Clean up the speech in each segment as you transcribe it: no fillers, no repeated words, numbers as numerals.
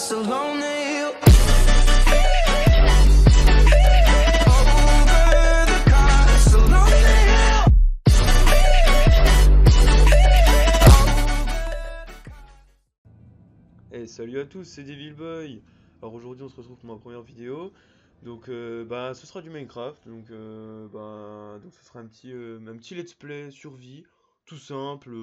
so lonely. Hey, salut à tous, c'est Devil Boy. Alors aujourd'hui on se retrouve pour ma première vidéo. Donc ce sera du Minecraft. Donc ce sera un petit let's play survie, tout simple,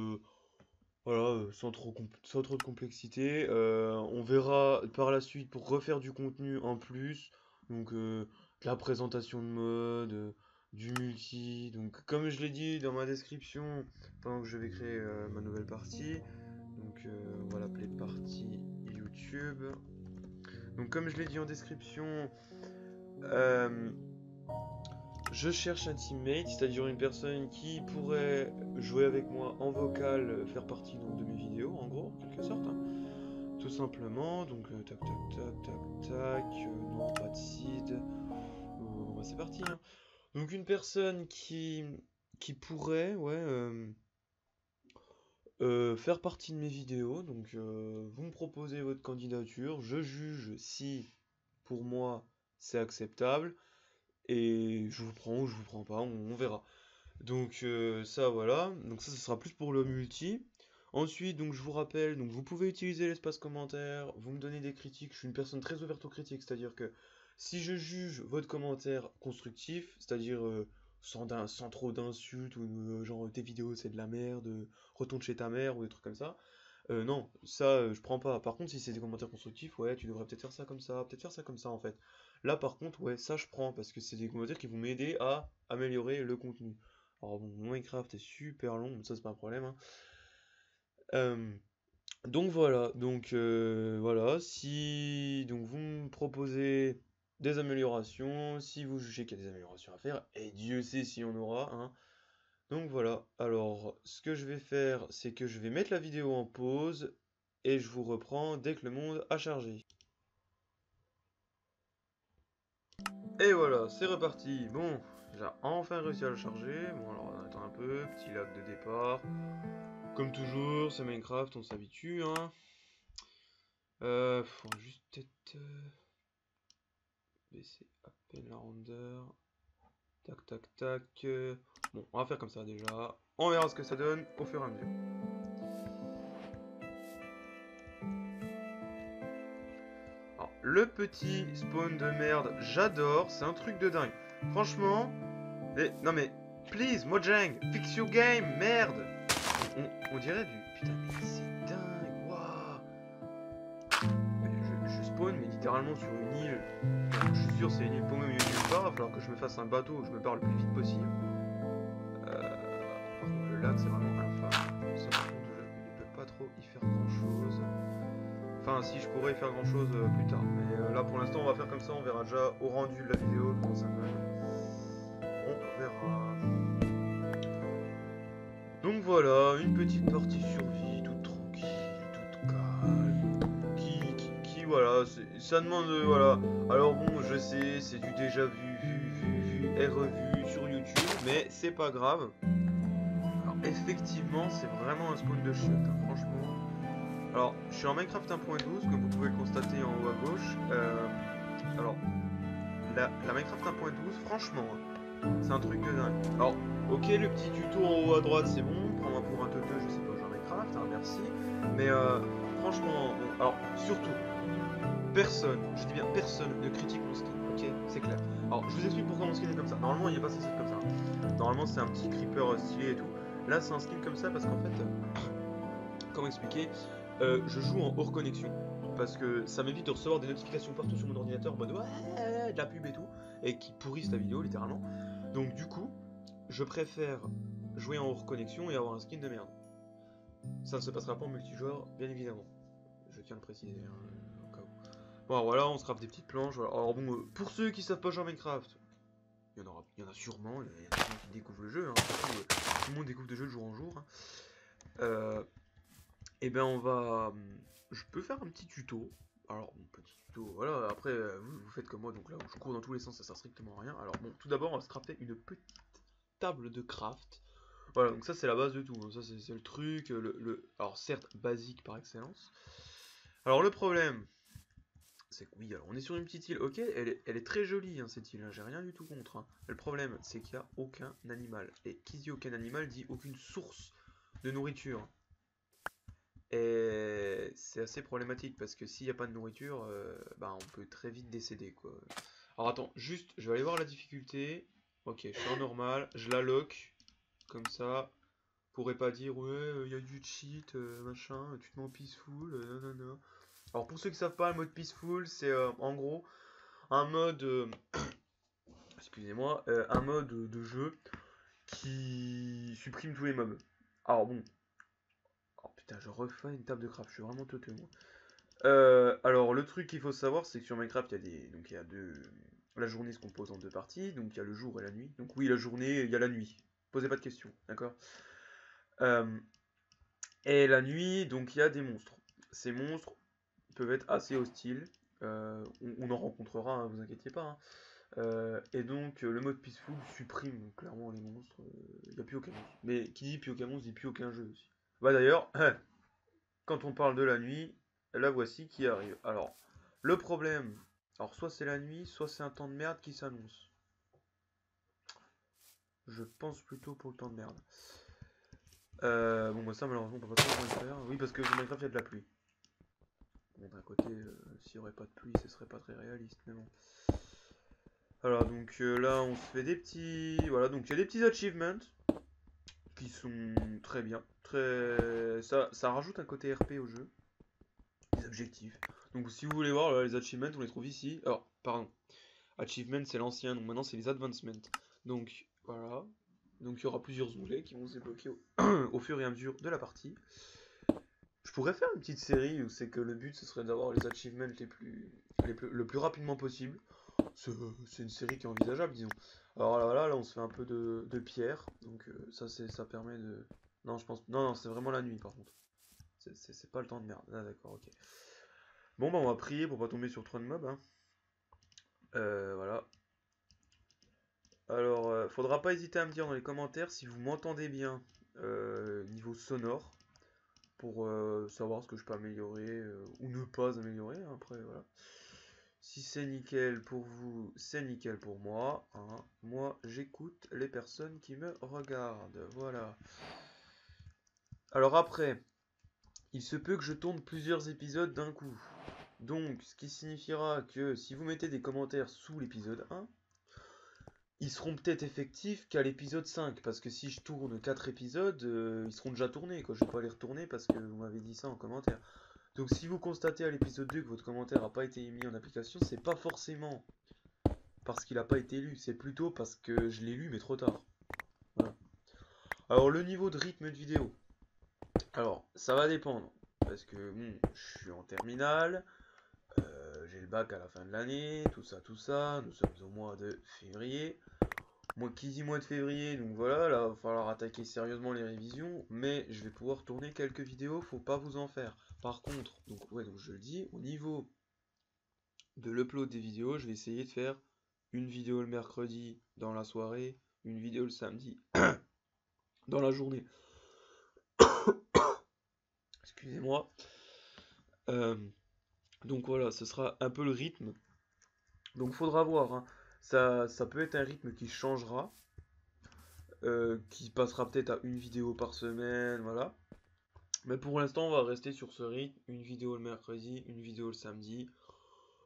voilà, sans trop de complexité. On verra par la suite pour refaire du contenu en plus. Donc de la présentation de mode, du multi. Donc comme je l'ai dit dans ma description, pendant que je vais créer ma nouvelle partie. Donc on va l'appeler partie YouTube. Donc comme je l'ai dit en description, je cherche un teammate, c'est-à-dire une personne qui pourrait jouer avec moi en vocal, faire partie donc, de mes vidéos, en gros, en quelque sorte. Hein. Tout simplement, donc tac tac tac tac tac, non pas de seed, c'est parti. Hein. Donc une personne qui pourrait, ouais, faire partie de mes vidéos, donc vous me proposez votre candidature, je juge si pour moi c'est acceptable et je vous prends ou je vous prends pas, on verra. Donc ça voilà, donc ça ce sera plus pour le multi. Ensuite donc je vous rappelle, donc vous pouvez utiliser l'espace commentaire, vous me donnez des critiques, je suis une personne très ouverte aux critiques, c'est-à-dire que si je juge votre commentaire constructif, c'est-à-dire sans trop d'insultes ou genre tes vidéos c'est de la merde, retourne chez ta mère ou des trucs comme ça. Non, ça je prends pas. Par contre, si c'est des commentaires constructifs, ouais, tu devrais peut-être faire ça comme ça, peut-être faire ça comme ça en fait. Là par contre, ouais, ça je prends parce que c'est des commentaires qui vont m'aider à améliorer le contenu. Alors bon, Minecraft est super long, mais ça c'est pas un problème. Hein. Euh, donc voilà, si donc vous me proposez des améliorations, si vous jugez qu'il y a des améliorations à faire, et Dieu sait si on aura, hein. Donc voilà, alors ce que je vais faire, c'est que je vais mettre la vidéo en pause et je vous reprends dès que le monde a chargé. Et voilà, c'est reparti. Bon, j'ai enfin réussi à le charger. Bon alors on attend un peu, petit lag de départ. Comme toujours, c'est Minecraft, on s'habitue, hein. Faut juste peut-être baisser à peine la rondeur. Tac, tac, tac. Bon, on va faire comme ça déjà. On verra ce que ça donne au fur et à mesure. Alors, le petit spawn de merde, j'adore, c'est un truc de dingue. Franchement, non mais, please, Mojang, fix your game, merde. On dirait du... Putain, mais c'est dingue, waouh. Je spawn, mais littéralement sur une île. Je suis sûr c'est une île paumée au milieu de nulle part, il va falloir que je me fasse un bateau, je me barre le plus vite possible. Par contre, le lac, c'est vraiment infâme. Ça, par contre, je ne peux pas trop y faire grand-chose. Enfin, si, je pourrais y faire grand-chose plus tard. Mais là, pour l'instant, on va faire comme ça, on verra déjà au rendu de la vidéo comment ça donne. On verra. Donc voilà, une petite partie survie, toute tranquille, toute calme. Voilà, ça demande, voilà. Alors bon, je sais, c'est du déjà vu et revu sur YouTube, mais c'est pas grave. Alors effectivement, c'est vraiment un spawn de chiottes, hein, franchement. Alors, je suis en Minecraft 1.12, comme vous pouvez le constater en haut à gauche. Alors, la Minecraft 1.12, franchement, hein, c'est un truc de dingue. Alors, ok, le petit tuto en haut à droite, c'est bon. Prends-moi pour un teuteux, je sais pas, genre Minecraft, hein, merci. Mais franchement, bon, alors, surtout, personne, je dis bien personne, ne critique mon skin, ok, c'est clair. Alors, je vous explique pourquoi mon skin est comme ça. Normalement, il n'est pas censé être comme ça. Normalement, c'est un petit creeper stylé et tout. Là, c'est un skin comme ça parce qu'en fait, comment expliquer, je joue en hors connexion parce que ça m'évite de recevoir des notifications partout sur mon ordinateur en mode ouais, de la pub et tout, et qui pourrissent la vidéo littéralement. Donc du coup, je préfère jouer en hors connexion et avoir un skin de merde. Ça ne se passera pas en multijoueur, bien évidemment. Je tiens à le préciser, hein, au cas où. Bon, alors voilà, on se craft des petites planches. Voilà. Alors bon, pour ceux qui savent pas jouer à Minecraft, il y en a sûrement, il y a des gens qui découvrent le jeu, hein. Surtout, tout le monde découvre le jeu de jour en jour. Hein. Et ben on va... Je peux faire un petit tuto. Alors, mon petit tuto, voilà, après, vous faites comme moi, donc là où je cours dans tous les sens, ça sert strictement à rien. Alors bon, tout d'abord, on va se crafter une petite table de craft. Voilà, donc ça c'est la base de tout, hein. Ça c'est le truc, alors certes, basique par excellence. Alors le problème, c'est que oui, alors on est sur une petite île, ok, elle est très jolie hein, cette île, hein, j'ai rien du tout contre. Hein. Le problème, c'est qu'il n'y a aucun animal. Et qui dit aucun animal dit aucune source de nourriture. Et c'est assez problématique parce que s'il n'y a pas de nourriture, bah on peut très vite décéder quoi. Alors attends, juste, je vais aller voir la difficulté. Ok, je suis en normal, je la lock, comme ça. Pourrait pas dire ouais, il y a du cheat, machin, tu te mets en peaceful, nanana. Alors pour ceux qui savent pas, le mode peaceful, c'est en gros un mode, excusez-moi, un mode de jeu qui supprime tous les mobs. Alors bon, oh putain, je refais une table de craft, je suis vraiment teuteux moi. Alors le truc qu'il faut savoir, c'est que sur Minecraft, il y a deux, la journée se compose en deux parties, donc il y a le jour et la nuit. Donc oui, la journée, il y a la nuit. Posez pas de questions, d'accord? Euh, et la nuit, donc il y a des monstres. Ces monstres peuvent être assez hostiles. On en rencontrera, hein, vous inquiétez pas. Hein. Et donc le mode peaceful supprime clairement les monstres. Il n'y a plus aucun monstre. Mais qui dit plus aucun monstre dit plus aucun jeu aussi. Bah d'ailleurs, quand on parle de la nuit, la voici qui arrive. Alors, le problème, alors soit c'est la nuit, soit c'est un temps de merde qui s'annonce. Je pense plutôt pour le temps de merde. Bon, bah ça malheureusement on peut pas trop le faire. Oui, parce que sur Minecraft il y a de la pluie. Bon, d'un côté, s'il n'y aurait pas de pluie, ce serait pas très réaliste, mais bon. Alors, donc là, on se fait des petits. Voilà, donc il y a des petits achievements qui sont très bien. Ça rajoute un côté RP au jeu. Des objectifs. Donc, si vous voulez voir les achievements, on les trouve ici. Alors, pardon. Achievement, c'est l'ancien, donc maintenant, c'est les advancements. Donc, voilà. Donc, il y aura plusieurs onglets qui vont se débloquer au fur et à mesure de la partie. Je pourrais faire une petite série où c'est que le but, ce serait d'avoir les achievements le plus rapidement possible. C'est une série qui est envisageable, disons. Alors là, voilà, là on se fait un peu de pierre, donc ça permet de... Non, je pense... Non, non, c'est vraiment la nuit, par contre. C'est pas le temps de merde. Ah, d'accord, ok. Bon, bah on va prier pour pas tomber sur trop de mobs, hein. Voilà. Alors, faudra pas hésiter à me dire dans les commentaires si vous m'entendez bien niveau sonore, pour savoir ce que je peux améliorer ou ne pas améliorer, hein, après, voilà. Si c'est nickel pour vous, c'est nickel pour moi. Hein. Moi, j'écoute les personnes qui me regardent. Voilà. Alors après, il se peut que je tourne plusieurs épisodes d'un coup. Donc, ce qui signifiera que si vous mettez des commentaires sous l'épisode 1, ils seront peut-être effectifs qu'à l'épisode 5. Parce que si je tourne 4 épisodes, ils seront déjà tournés. Quoi. Je vais pas les retourner parce que vous m'avez dit ça en commentaire. Donc si vous constatez à l'épisode 2 que votre commentaire n'a pas été mis en application, c'est pas forcément parce qu'il n'a pas été lu, c'est plutôt parce que je l'ai lu mais trop tard. Voilà. Alors le niveau de rythme de vidéo. Alors ça va dépendre. Parce que bon, je suis en terminale, j'ai le bac à la fin de l'année, tout ça, tout ça. Nous sommes au mois de février. Moi qui dis mois de février, donc voilà, là il va falloir attaquer sérieusement les révisions, mais je vais pouvoir tourner quelques vidéos, faut pas vous en faire. Par contre, donc ouais, donc je le dis, au niveau de l'upload des vidéos, je vais essayer de faire une vidéo le mercredi dans la soirée, une vidéo le samedi dans la journée. Excusez-moi. Euh, donc voilà, ce sera un peu le rythme. Donc faudra voir. Hein. Ça peut être un rythme qui changera, qui passera peut-être à une vidéo par semaine, voilà. Mais pour l'instant, on va rester sur ce rythme. Une vidéo le mercredi, une vidéo le samedi.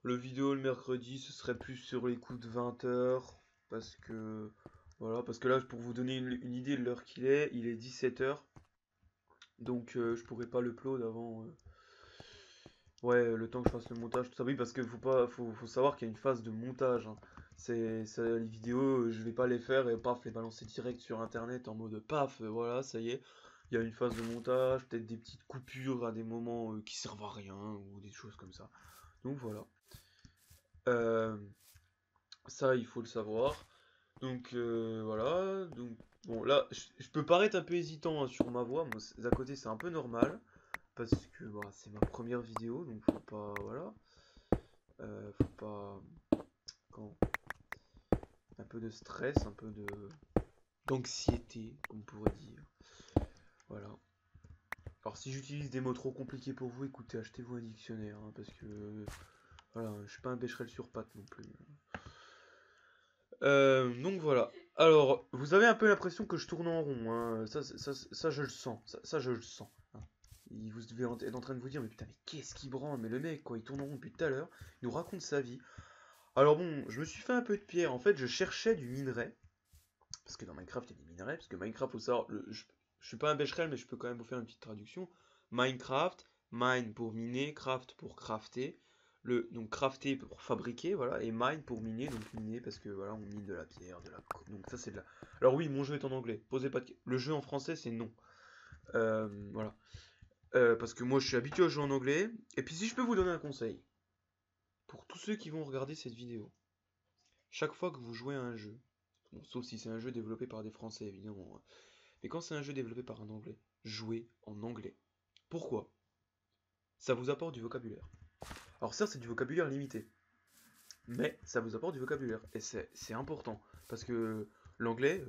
Le vidéo le mercredi, ce serait plus sur les coups de 20h. Parce que, voilà, parce que là, pour vous donner une idée de l'heure qu'il est, il est 17h. Donc, je pourrais pas l'upload avant. Ouais, le temps que je fasse le montage, tout ça. Oui, parce que faut savoir qu'il y a une phase de montage. Hein. Les vidéos, je vais pas les faire et paf, les balancer direct sur internet en mode paf, voilà, ça y est. Il y a une phase de montage, peut-être des petites coupures à des moments qui servent à rien ou des choses comme ça. Donc voilà. Euh, Ça, il faut le savoir. Donc voilà. Donc bon, là, je peux paraître un peu hésitant hein, sur ma voix. Moi, d'à côté, c'est un peu normal parce que bah, c'est ma première vidéo, donc faut pas, voilà, faut pas, quand, un peu de stress, un peu de d'anxiété, on pourrait dire. Voilà. Alors si j'utilise des mots trop compliqués pour vous, écoutez, achetez-vous un dictionnaire, hein, parce que Voilà, je suis pas un Becherel sur pattes non plus. Donc voilà. Alors, vous avez un peu l'impression que je tourne en rond, hein. Ça, je le sens. Ça, je le sens, hein. Vous devez être en train de vous dire, mais putain, mais qu'est-ce qui branle? Mais le mec, quoi, il tourne en rond depuis tout à l'heure. Il nous raconte sa vie. Alors bon, je me suis fait un peu de pierre. En fait, je cherchais du minerai. Parce que dans Minecraft, il y a des minerais. Parce que Minecraft, faut savoir, je suis pas un Becherel, mais je peux quand même vous faire une petite traduction. Minecraft, mine pour miner, craft pour crafter. Donc crafter pour fabriquer, voilà, et mine pour miner, donc miner parce que voilà, on mine de la pierre, de la... Donc ça c'est de la... Alors oui, mon jeu est en anglais, posez pas de... Le jeu en français c'est non. Voilà. Parce que moi je suis habitué à jouer en anglais. Et puis si je peux vous donner un conseil, pour tous ceux qui vont regarder cette vidéo, chaque fois que vous jouez à un jeu, bon, sauf si c'est un jeu développé par des Français évidemment, hein, mais quand c'est un jeu développé par un Anglais, jouez en anglais. Pourquoi? Ça vous apporte du vocabulaire. Alors certes c'est du vocabulaire limité, mais ça vous apporte du vocabulaire. Et c'est important. Parce que l'anglais,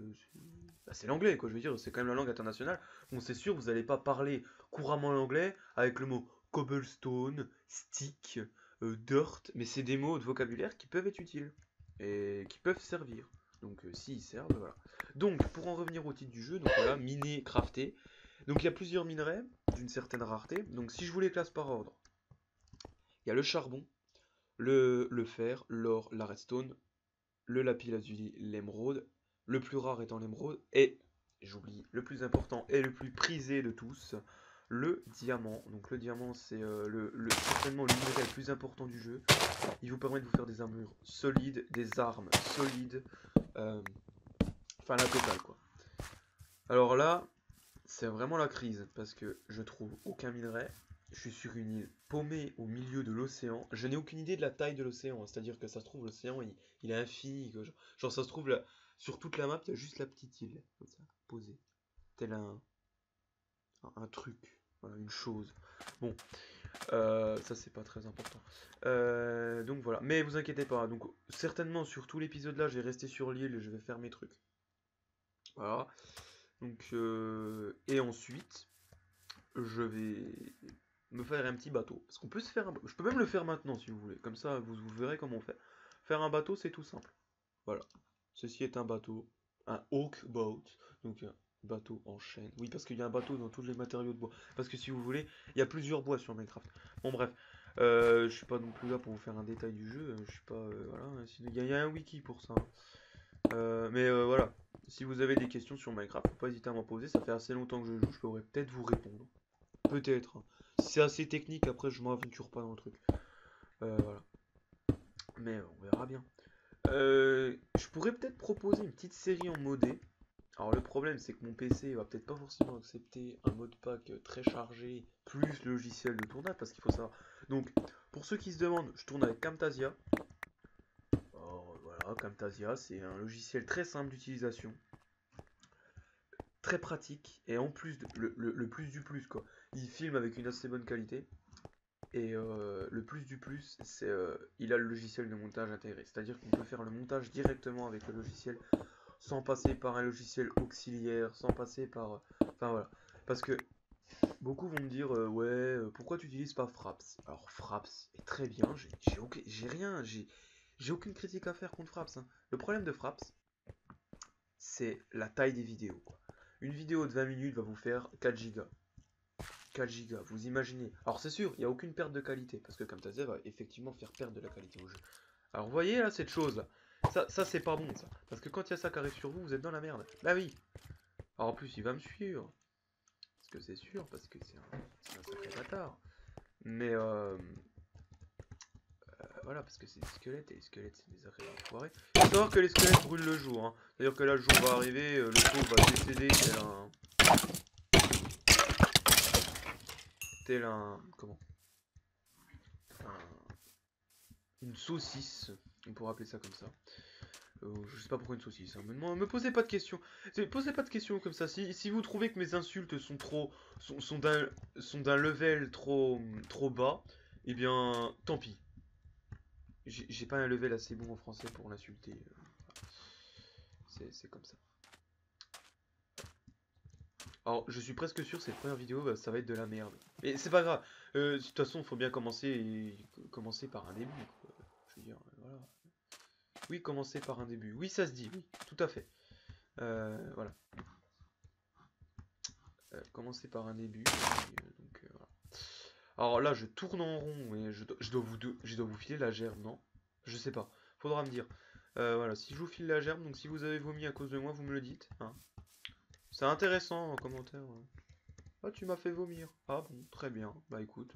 c'est l'anglais, quoi. Je veux dire, c'est quand même la langue internationale. Bon, c'est sûr, vous n'allez pas parler couramment l'anglais avec le mot cobblestone, stick, dirt, mais c'est des mots de vocabulaire qui peuvent être utiles et qui peuvent servir. Donc, s'ils servent, voilà. Donc, pour en revenir au titre du jeu, donc voilà, miner, crafter. Donc, il y a plusieurs minerais d'une certaine rareté. Donc, si je vous les classe par ordre, il y a le charbon, le fer, l'or, la redstone, le lapis-lazuli, l'émeraude, le plus rare étant l'émeraude, et, j'oublie, le plus important et le plus prisé de tous, le diamant. Donc le diamant, c'est certainement le minerai le plus important du jeu. Il vous permet de vous faire des armures solides, des armes solides, enfin la totale quoi. Alors là, c'est vraiment la crise, parce que je trouve aucun minerai. Je suis sur une île paumée au milieu de l'océan. Je n'ai aucune idée de la taille de l'océan, hein. C'est-à-dire que ça se trouve, l'océan, il est infini. Genre, ça se trouve, là, sur toute la map, il y a juste la petite île, comme ça, posée. Tel un truc, voilà, une chose. Bon, ça, c'est pas très important. Donc voilà, mais vous inquiétez pas. Donc, certainement, sur tout l'épisode là, je vais rester sur l'île et je vais faire mes trucs. Voilà. Donc, et ensuite, je vais me faire un petit bateau. Parce qu'on peut se faire un... Je peux même le faire maintenant si vous voulez. Comme ça, vous verrez comment on fait. Faire un bateau, c'est tout simple. Voilà. Ceci est un bateau. Un oak boat. Donc un bateau en chêne. Oui, parce qu'il y a un bateau dans tous les matériaux de bois. Parce que si vous voulez, il y a plusieurs bois sur Minecraft. Bon, bref. Je suis pas non plus là pour vous faire un détail du jeu. Je suis pas... voilà. Il y a un wiki pour ça. Mais voilà. Si vous avez des questions sur Minecraft, faut pas hésiter à m'en poser. Ça fait assez longtemps que je joue. Je pourrais peut-être vous répondre. Peut-être. Si c'est assez technique, après je m'aventure pas dans le truc. Voilà. Mais on verra bien. Je pourrais peut-être proposer une petite série en modé. Alors le problème c'est que mon PC va peut-être pas forcément accepter un mode pack très chargé plus le logiciel de tournage parce qu'il faut savoir. Donc pour ceux qui se demandent, je tourne avec Camtasia. Alors voilà, Camtasia c'est un logiciel très simple d'utilisation, très pratique et en plus le plus du plus quoi. Il filme avec une assez bonne qualité. Et le plus du plus, c'est il a le logiciel de montage intégré. C'est-à-dire qu'on peut faire le montage directement avec le logiciel sans passer par un logiciel auxiliaire, sans passer par... Enfin voilà. Parce que beaucoup vont me dire, ouais, pourquoi tu n'utilises pas Fraps? Alors Fraps est très bien, j'ai rien, j'ai aucune critique à faire contre Fraps, hein. Le problème de Fraps, c'est la taille des vidéos, quoi. Une vidéo de 20 minutes va vous faire 4 Go. 4 Go, vous imaginez. Alors c'est sûr, il n'y a aucune perte de qualité, parce que Camtasia va effectivement faire perdre de la qualité au jeu. Alors vous voyez là, cette chose là, ça c'est pas bon ça. Parce que quand il y a ça qui arrive sur vous, vous êtes dans la merde. Bah oui. Alors en plus il va me suivre. Parce que c'est sûr, parce que c'est un sacré bâtard. Mais voilà, parce que c'est des squelettes, et les squelettes c'est des arrêts enfoirés. Il faut savoir que les squelettes brûlent le jour, hein. C'est-à-dire que là le jour va arriver, le pauvre va décéder tel un... Comment? Une saucisse, on pourrait appeler ça comme ça. Je sais pas pourquoi une saucisse, hein. Me posez pas de questions. Posez pas de questions comme ça. Si vous trouvez que mes insultes sont trop, sont d'un level trop bas, eh bien, tant pis. J'ai pas un level assez bon en français pour l'insulter. C'est comme ça. Alors, je suis presque sûr, cette première vidéo, bah, ça va être de la merde. Mais c'est pas grave. De toute façon, il faut bien commencer par un début, quoi. Je veux dire, voilà. Oui, commencer par un début. Oui, ça se dit, oui, tout à fait. Voilà. Commencer par un début. Voilà. Alors là, je tourne en rond et je dois vous filer la gerbe, non? Je sais pas. Faudra me dire. Voilà, si je vous file la gerbe, donc si vous avez vomi à cause de moi, vous me le dites, hein. C'est intéressant en commentaire. Ah, tu m'as fait vomir. Ah bon, très bien. Bah écoute.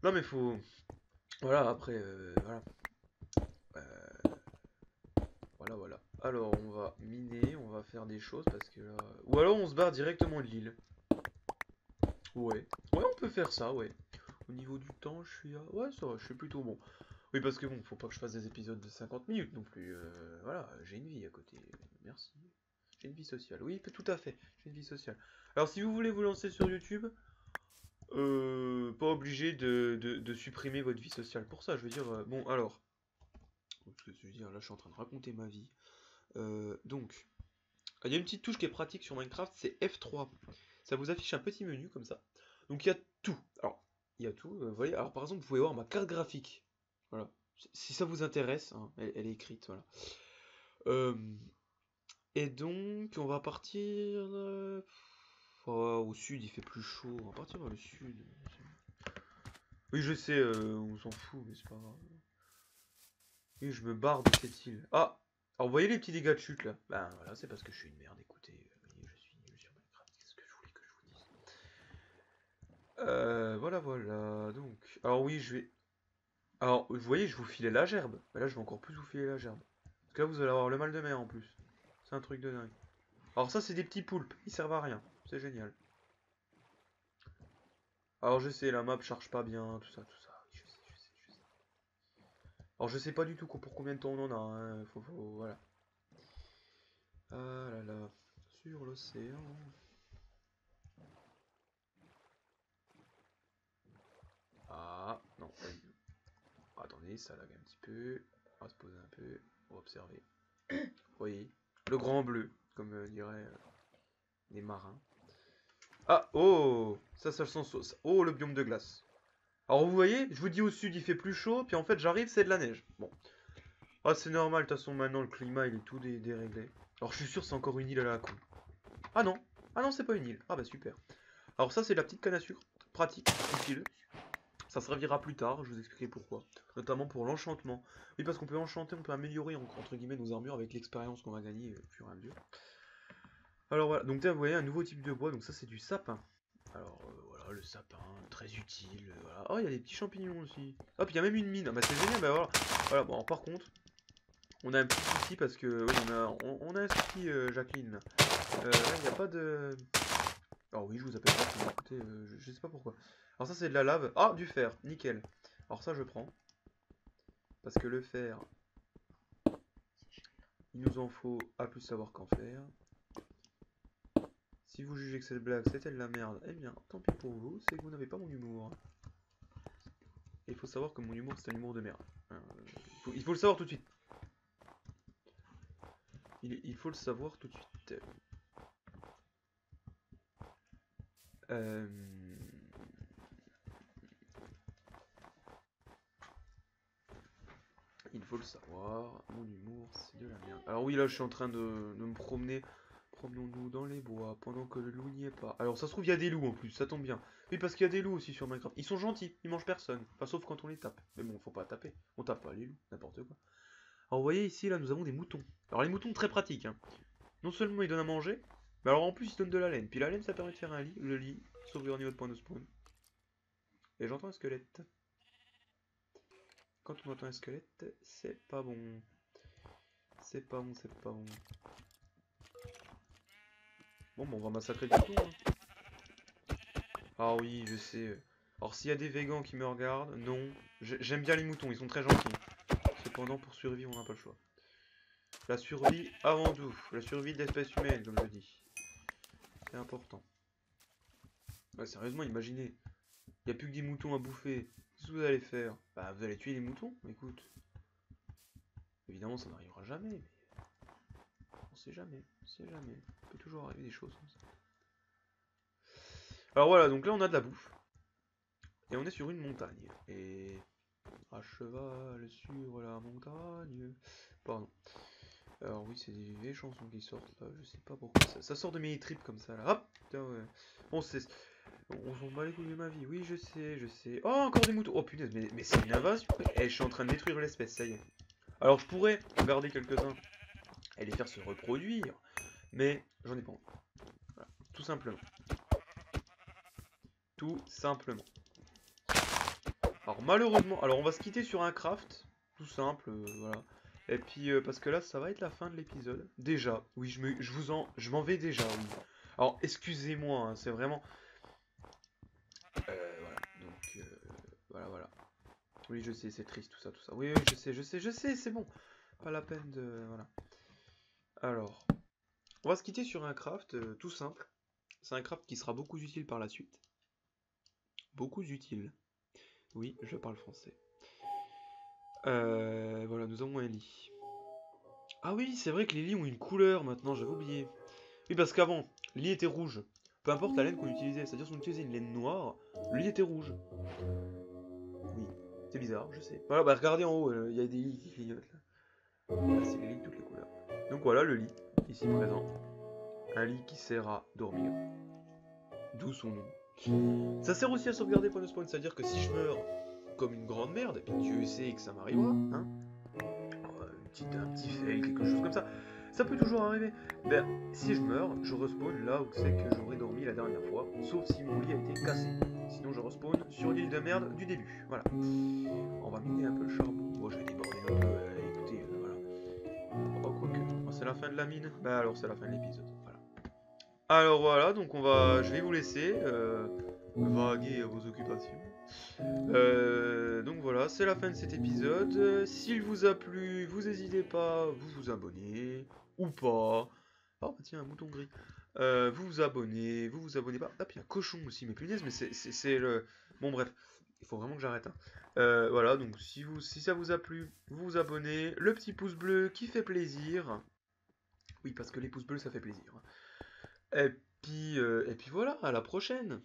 Non mais faut. Voilà, après, voilà. Euh, voilà. Alors, on va miner, on va faire des choses parce que là. Ou alors on se barre directement de l'île. Ouais. Ouais, on peut faire ça, ouais. Au niveau du temps, je suis à... Ouais, ça va, je suis plutôt bon. Oui, parce que bon, faut pas que je fasse des épisodes de 50 minutes non plus. Voilà, j'ai une vie à côté. Merci. J'ai une vie sociale. Oui, tout à fait. J'ai une vie sociale. Alors, si vous voulez vous lancer sur YouTube, pas obligé de supprimer votre vie sociale pour ça. Je veux dire, bon, alors. Ce que je veux dire, là, je suis en train de raconter ma vie. Donc, il y a une petite touche qui est pratique sur Minecraft, c'est F3. Ça vous affiche un petit menu comme ça. Donc, il y a tout. Alors, il y a tout. Vous voyez, alors par exemple, vous pouvez voir ma carte graphique. Voilà. Si ça vous intéresse, hein, elle est écrite, voilà. Euh, et donc, on va partir... oh, au sud, il fait plus chaud. On va partir vers le sud. Oui, je sais, on s'en fout, mais c'est pas grave. Oui, je me barre de cette île. Ah! Alors, vous voyez les petits dégâts de chute, là? Ben, voilà, c'est parce que je suis une merde, écoutez. Je suis nul sur Minecraft, qu'est-ce que je voulais que je vous dise? Voilà. Donc, alors oui, je vais... Alors, vous voyez, je vous filais la gerbe. Ben là, je vais encore plus vous filer la gerbe. Parce que là, vous allez avoir le mal de mer, en plus. C'est un truc de dingue. Alors ça, c'est des petits poulpes. Ils servent à rien. C'est génial. Alors, je sais, la map charge pas bien, tout ça, tout ça. Oui, je sais. Alors, je sais pas du tout pour combien de temps on en a, hein. Voilà. Ah là là. Sur l'océan. Ah, non. Attendez, ça lag un petit peu. On va se poser un peu. On va observer. Vous voyez, le grand bleu, comme diraient les marins. Ah, oh, ça le sent. Oh, le biome de glace. Alors vous voyez, je vous dis au sud il fait plus chaud, puis en fait j'arrive, c'est de la neige. Bon. Ah, c'est normal, de toute façon maintenant le climat il est tout déréglé. Alors je suis sûr c'est encore une île à la con. Ah non, ah non c'est pas une île. Ah bah super. Alors ça c'est de la petite canne à sucre, pratique, utile. Ça servira plus tard, je vous expliquerai pourquoi. Notamment pour l'enchantement. Oui, parce qu'on peut enchanter, on peut améliorer entre guillemets nos armures avec l'expérience qu'on va gagner au fur et à mesure. Alors voilà, donc là vous voyez un nouveau type de bois, donc ça c'est du sapin. Alors voilà, le sapin, très utile. Voilà. Oh, il y a des petits champignons aussi. Oh, puis il y a même une mine. Ah, bah c'est génial, bah voilà. Voilà, bon, alors, par contre, on a un petit souci parce que oui, on a un souci, Jacqueline. Là, il n'y a pas de. Alors oui, je vous appelle Jacqueline, écoutez, je sais pas pourquoi. Alors ça c'est de la lave. Ah, du fer, nickel. Alors ça je prends. Parce que le fer, il nous en faut à plus savoir qu'en faire. Si vous jugez que cette blague c'était de la merde, eh bien, tant pis pour vous, c'est que vous n'avez pas mon humour. Et il faut savoir que mon humour c'est un humour de merde. Il faut le savoir tout de suite. Il faut le savoir tout de suite. Euh... Il faut le savoir, mon humour c'est de la merde. Alors oui là je suis en train de me promener. Promenons-nous dans les bois pendant que le loup n'y est pas. Alors ça se trouve il y a des loups en plus, ça tombe bien. Oui parce qu'il y a des loups aussi sur Minecraft. Ils sont gentils, ils mangent personne. Enfin sauf quand on les tape. Mais bon faut pas taper. On tape pas les loups, n'importe quoi. Alors vous voyez ici là nous avons des moutons. Alors les moutons très pratiques, hein. Non seulement ils donnent à manger, mais alors en plus ils donnent de la laine. Puis la laine ça permet de faire un lit, le lit, sauver au niveau de point de spawn. Et j'entends un squelette. Quand on entend un squelette, c'est pas bon. C'est pas bon, c'est pas bon. Bon, on va massacrer le mouton, hein. Ah oui, je sais. Alors s'il y a des végans qui me regardent, non. J'aime bien les moutons, ils sont très gentils. Cependant, pour survivre, on n'a pas le choix. La survie avant tout. La survie de l'espèce humaine, comme je dis. C'est important. Ouais, sérieusement, imaginez. Il n'y a plus que des moutons à bouffer. Qu'est-ce que vous allez faire? Bah, vous allez tuer les moutons? Écoute. Évidemment, ça n'arrivera jamais, mais sait jamais, on sait jamais. Il peut toujours arriver des choses comme ça. Alors voilà, donc là on a de la bouffe. Et on est sur une montagne. Et à cheval sur la montagne. Pardon. Alors oui, c'est des vieilles chansons qui sortent là, je sais pas pourquoi. Ça sort de mes tripes comme ça là. Hop putain, ouais. On sait. On s'en bat les couilles de ma vie. Oui, je sais, je sais. Oh, encore des moutons. Oh punaise, mais c'est une invasion. Eh, je suis en train de détruire l'espèce, ça y est. Alors je pourrais en garder quelques-uns et les faire se reproduire. Mais j'en ai pas envie. Voilà. Tout simplement. Tout simplement. Alors malheureusement, alors on va se quitter sur un craft, tout simple, voilà. Et puis parce que là ça va être la fin de l'épisode. Déjà, oui, je m'en vais déjà, oui. Alors excusez-moi, hein, c'est vraiment, voilà. Donc voilà. Oui, je sais, c'est triste tout ça, tout ça. Oui, oui, je sais, c'est bon. Pas la peine de, voilà. Alors, on va se quitter sur un craft tout simple. C'est un craft qui sera beaucoup utile par la suite. Beaucoup utile. Oui, je parle français. Voilà, nous avons un lit. Ah oui, c'est vrai que les lits ont une couleur maintenant, j'avais oublié. Oui, parce qu'avant, le lit était rouge. Peu importe la laine qu'on utilisait, c'est-à-dire si on utilisait une laine noire, le lit était rouge. Oui, c'est bizarre, je sais. Voilà, bah regardez en haut, il y a des lits qui clignotent là. Là, c'est les lits de toutes les couleurs. Donc voilà le lit, ici présent. Un lit qui sert à dormir. D'où son nom. Ça sert aussi à sauvegarder point de spawn, c'est-à-dire que si je meurs comme une grande merde, et puis Dieu sait que ça m'arrivera, hein, un petit fail, quelque chose comme ça peut toujours arriver. Ben, si je meurs, je respawn là où c'est que j'aurais dormi la dernière fois, sauf si mon lit a été cassé. Sinon je respawn sur l'île de merde du début, voilà. On va miner un peu le charbon. Bon, je vais déborder un peu, écoutez, voilà. Oh, quoique, oh, c'est la fin de la mine. Bah alors c'est la fin de l'épisode, voilà. Alors voilà, donc je vais vous laisser vaguer à vos occupations. Donc voilà, c'est la fin de cet épisode. S'il vous a plu, vous n'hésitez pas, vous vous abonnez, ou pas. Oh, bah tiens, un mouton gris. Vous vous abonnez pas. Ah, puis un cochon aussi, mais punaise, mais c'est le... Bon, bref, il faut vraiment que j'arrête. Hein. Voilà, donc si ça vous a plu, vous vous abonnez. Le petit pouce bleu qui fait plaisir. Oui, parce que les pouces bleus, ça fait plaisir. Et puis voilà, à la prochaine.